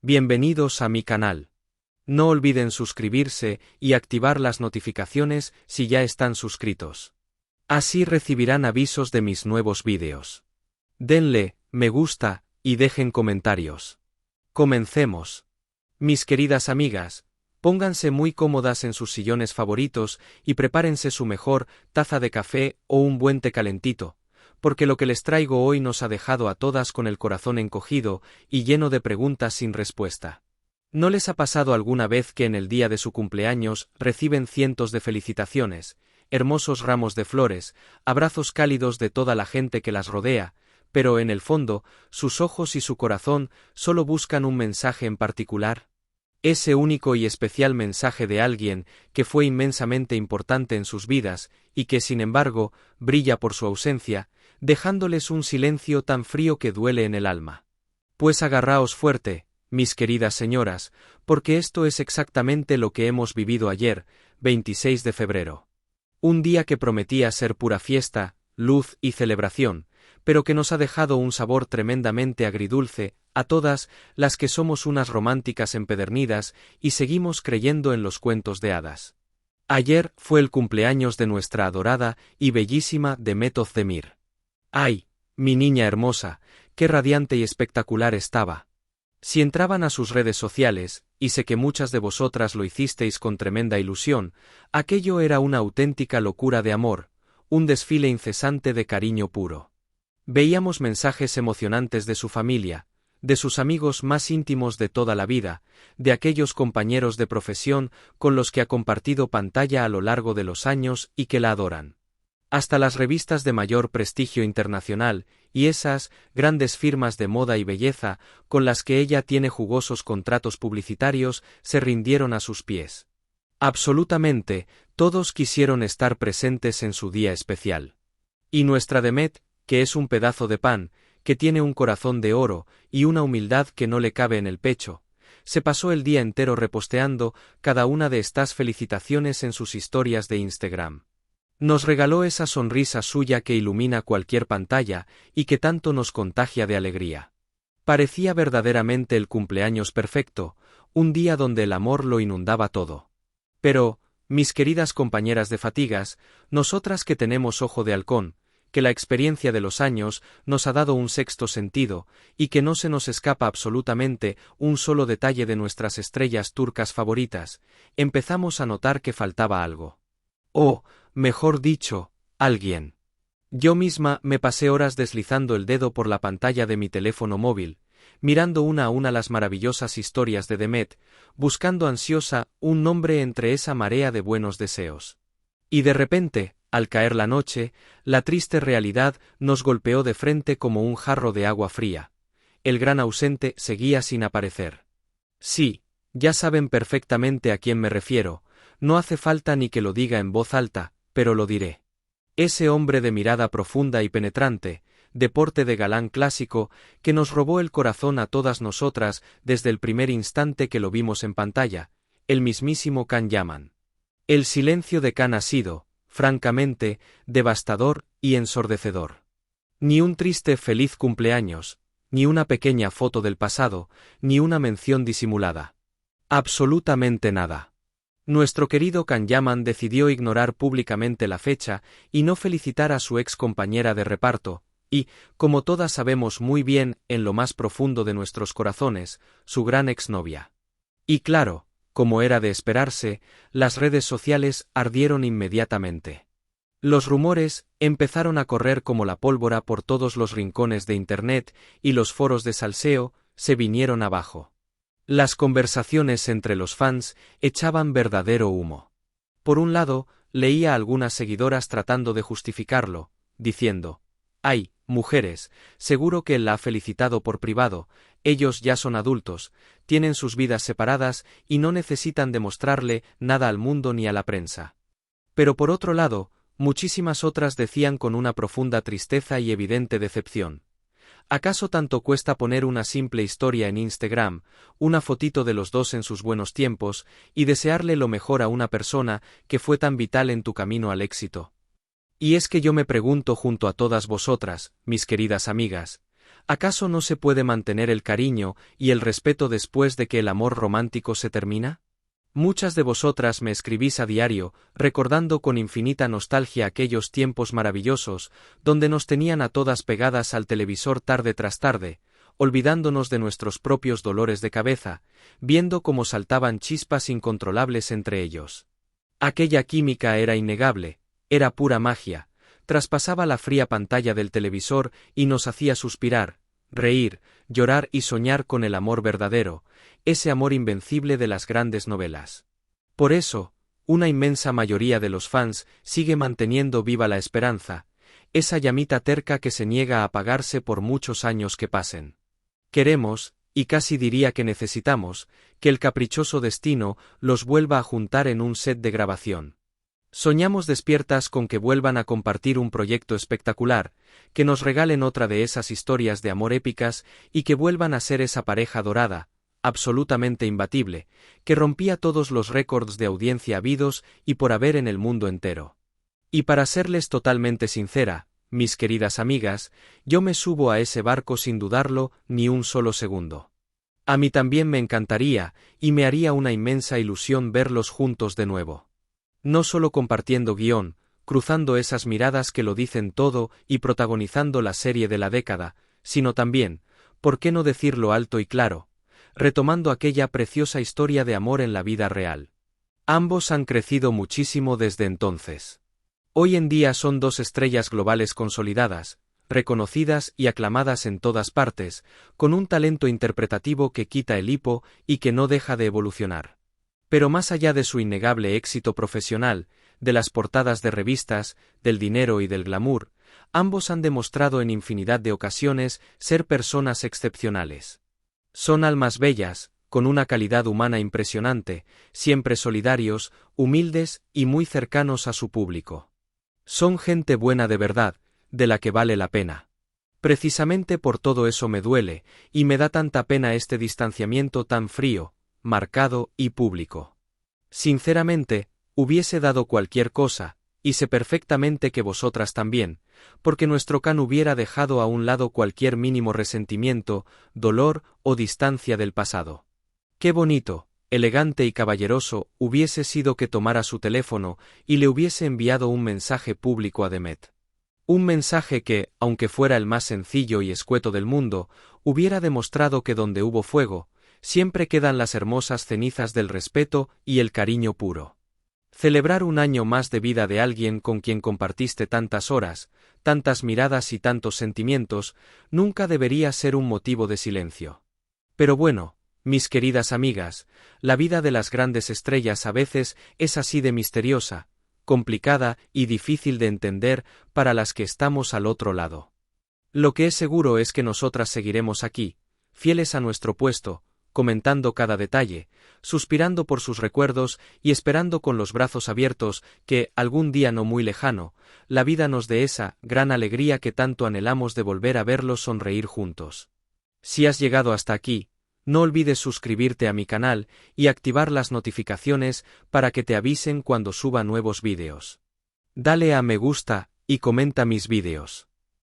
Bienvenidos a mi canal. No olviden suscribirse y activar las notificaciones si ya están suscritos. Así recibirán avisos de mis nuevos vídeos. Denle me gusta y dejen comentarios. Comencemos. Mis queridas amigas, pónganse muy cómodas en sus sillones favoritos y prepárense su mejor taza de café o un buen té calentito, porque lo que les traigo hoy nos ha dejado a todas con el corazón encogido y lleno de preguntas sin respuesta. ¿No les ha pasado alguna vez que en el día de su cumpleaños reciben cientos de felicitaciones, hermosos ramos de flores, abrazos cálidos de toda la gente que las rodea, pero en el fondo, sus ojos y su corazón solo buscan un mensaje en particular? Ese único y especial mensaje de alguien que fue inmensamente importante en sus vidas y que, sin embargo, brilla por su ausencia, dejándoles un silencio tan frío que duele en el alma. Pues agarraos fuerte, mis queridas señoras, porque esto es exactamente lo que hemos vivido ayer, 26 de febrero. Un día que prometía ser pura fiesta, luz y celebración, pero que nos ha dejado un sabor tremendamente agridulce a todas las que somos unas románticas empedernidas y seguimos creyendo en los cuentos de hadas. Ayer fue el cumpleaños de nuestra adorada y bellísima Demet Özdemir. ¡Ay, mi niña hermosa, qué radiante y espectacular estaba! Si entraban a sus redes sociales, y sé que muchas de vosotras lo hicisteis con tremenda ilusión, aquello era una auténtica locura de amor, un desfile incesante de cariño puro. Veíamos mensajes emocionantes de su familia, de sus amigos más íntimos de toda la vida, de aquellos compañeros de profesión con los que ha compartido pantalla a lo largo de los años y que la adoran. Hasta las revistas de mayor prestigio internacional, y esas grandes firmas de moda y belleza con las que ella tiene jugosos contratos publicitarios, se rindieron a sus pies. Absolutamente, todos quisieron estar presentes en su día especial. Y nuestra Demet, que es un pedazo de pan, que tiene un corazón de oro y una humildad que no le cabe en el pecho, se pasó el día entero reposteando cada una de estas felicitaciones en sus historias de Instagram. Nos regaló esa sonrisa suya que ilumina cualquier pantalla y que tanto nos contagia de alegría. Parecía verdaderamente el cumpleaños perfecto, un día donde el amor lo inundaba todo. Pero, mis queridas compañeras de fatigas, nosotras que tenemos ojo de halcón, que la experiencia de los años nos ha dado un sexto sentido, y que no se nos escapa absolutamente un solo detalle de nuestras estrellas turcas favoritas, empezamos a notar que faltaba algo. O, mejor dicho, alguien. Yo misma me pasé horas deslizando el dedo por la pantalla de mi teléfono móvil, mirando una a una las maravillosas historias de Demet, buscando ansiosa un nombre entre esa marea de buenos deseos. Y de repente, al caer la noche, la triste realidad nos golpeó de frente como un jarro de agua fría. El gran ausente seguía sin aparecer. Sí, ya saben perfectamente a quién me refiero, no hace falta ni que lo diga en voz alta, pero lo diré. Ese hombre de mirada profunda y penetrante, de porte de galán clásico, que nos robó el corazón a todas nosotras desde el primer instante que lo vimos en pantalla, el mismísimo Can Yaman. El silencio de Can ha sido, francamente, devastador y ensordecedor. Ni un triste feliz cumpleaños, ni una pequeña foto del pasado, ni una mención disimulada. Absolutamente nada. Nuestro querido Can Yaman decidió ignorar públicamente la fecha y no felicitar a su ex compañera de reparto, y, como todas sabemos muy bien en lo más profundo de nuestros corazones, su gran exnovia. Y claro, como era de esperarse, las redes sociales ardieron inmediatamente. Los rumores empezaron a correr como la pólvora por todos los rincones de Internet y los foros de salseo se vinieron abajo. Las conversaciones entre los fans echaban verdadero humo. Por un lado, leía a algunas seguidoras tratando de justificarlo, diciendo: «Ay, mujeres, seguro que él la ha felicitado por privado, ellos ya son adultos, tienen sus vidas separadas y no necesitan demostrarle nada al mundo ni a la prensa». Pero por otro lado, muchísimas otras decían con una profunda tristeza y evidente decepción: ¿acaso tanto cuesta poner una simple historia en Instagram, una fotito de los dos en sus buenos tiempos, y desearle lo mejor a una persona que fue tan vital en tu camino al éxito? Y es que yo me pregunto junto a todas vosotras, mis queridas amigas, ¿Acaso no se puede mantener el cariño y el respeto después de que el amor romántico se termina? Muchas de vosotras me escribís a diario, recordando con infinita nostalgia aquellos tiempos maravillosos, donde nos tenían a todas pegadas al televisor tarde tras tarde, olvidándonos de nuestros propios dolores de cabeza, viendo cómo saltaban chispas incontrolables entre ellos. Aquella química era innegable, era pura magia, traspasaba la fría pantalla del televisor y nos hacía suspirar, reír, llorar y soñar con el amor verdadero, ese amor invencible de las grandes novelas. Por eso, una inmensa mayoría de los fans sigue manteniendo viva la esperanza, esa llamita terca que se niega a apagarse por muchos años que pasen. Queremos, y casi diría que necesitamos, que el caprichoso destino los vuelva a juntar en un set de grabación. Soñamos despiertas con que vuelvan a compartir un proyecto espectacular, que nos regalen otra de esas historias de amor épicas y que vuelvan a ser esa pareja dorada, absolutamente imbatible, que rompía todos los récords de audiencia habidos y por haber en el mundo entero. Y para serles totalmente sincera, mis queridas amigas, yo me subo a ese barco sin dudarlo ni un solo segundo. A mí también me encantaría, y me haría una inmensa ilusión verlos juntos de nuevo. No solo compartiendo guión, cruzando esas miradas que lo dicen todo y protagonizando la serie de la década, sino también, ¿por qué no decirlo alto y claro?, retomando aquella preciosa historia de amor en la vida real. Ambos han crecido muchísimo desde entonces. Hoy en día son dos estrellas globales consolidadas, reconocidas y aclamadas en todas partes, con un talento interpretativo que quita el hipo y que no deja de evolucionar. Pero más allá de su innegable éxito profesional, de las portadas de revistas, del dinero y del glamour, ambos han demostrado en infinidad de ocasiones ser personas excepcionales. Son almas bellas, con una calidad humana impresionante, siempre solidarios, humildes y muy cercanos a su público. Son gente buena de verdad, de la que vale la pena. Precisamente por todo eso me duele, y me da tanta pena este distanciamiento tan frío, marcado y público. Sinceramente, hubiese dado cualquier cosa, y sé perfectamente que vosotras también, porque nuestro Can hubiera dejado a un lado cualquier mínimo resentimiento, dolor o distancia del pasado. Qué bonito, elegante y caballeroso hubiese sido que tomara su teléfono y le hubiese enviado un mensaje público a Demet. Un mensaje que, aunque fuera el más sencillo y escueto del mundo, hubiera demostrado que donde hubo fuego, siempre quedan las hermosas cenizas del respeto y el cariño puro. Celebrar un año más de vida de alguien con quien compartiste tantas horas, tantas miradas y tantos sentimientos, nunca debería ser un motivo de silencio. Pero bueno, mis queridas amigas, la vida de las grandes estrellas a veces es así de misteriosa, complicada y difícil de entender para las que estamos al otro lado. Lo que es seguro es que nosotras seguiremos aquí, fieles a nuestro puesto, comentando cada detalle, suspirando por sus recuerdos y esperando con los brazos abiertos que, algún día no muy lejano, la vida nos dé esa gran alegría que tanto anhelamos de volver a verlos sonreír juntos. Si has llegado hasta aquí, no olvides suscribirte a mi canal y activar las notificaciones para que te avisen cuando suba nuevos vídeos. Dale a me gusta y comenta mis vídeos.